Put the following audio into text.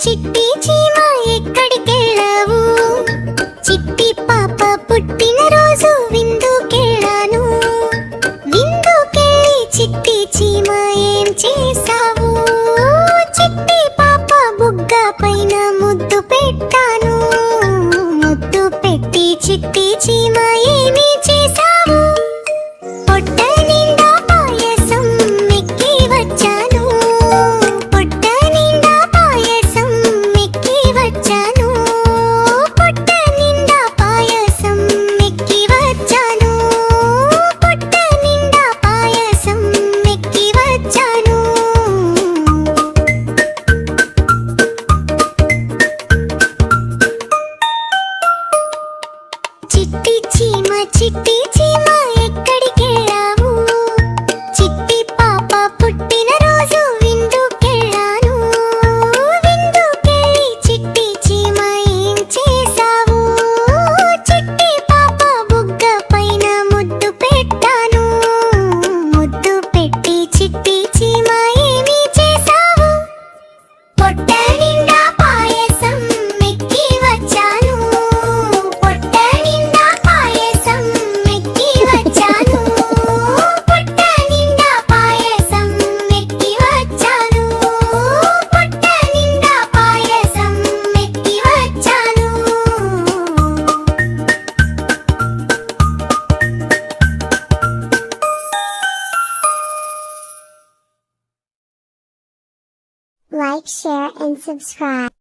చిట్టి చీమ ఎక్కడికెళ్ళావు? చిట్టి పాప పుట్టిన రోజు విందుకెళ్ళాను. విందుకెళ్ళి చిట్టి చీమ ఏం చేసావు? చిట్టి పాప బుగ్గ పైన ముద్దు పెట్టాను. ముద్దు పెట్టి చిట్టి చీమ ఏమి చేసావు? పొట్ట నిండా పాయసం మెక్కి వచ్చాను. పొట్ట నిండా పాయసం మెక్కి వచ్చాను. పొట్ట నిండా పాయసం మెక్కి వచ్చాను. పొట్ట నిండా పాయసం మెక్కి వచ్చాను. చిట్టి చీమ చిట్టి చీమ ఎక్కడికెళ్ళావు? చిట్టి పాప పుట్టిన రోజు విందుకెళ్ళాను. విందుకెళ్ళి చిట్టి చీమ ఏం చేసావు? చిట్టి పాప బుగ్గ పైన ముద్దు పెట్టాను. ముద్దు పెట్టి చిట్టి చీమ ఏమి చేసావు? పొట్ట నిండా పాయసం మెక్కి వచ్చాను. పొట్ట నిండా పాయసం మెక్కి వచ్చాను. పొట్ట నిండా పాయసం మెక్కి వచ్చాను. పొట్ట నిండా పాయసం మెక్కి వచ్చాను. Like, share, and subscribe.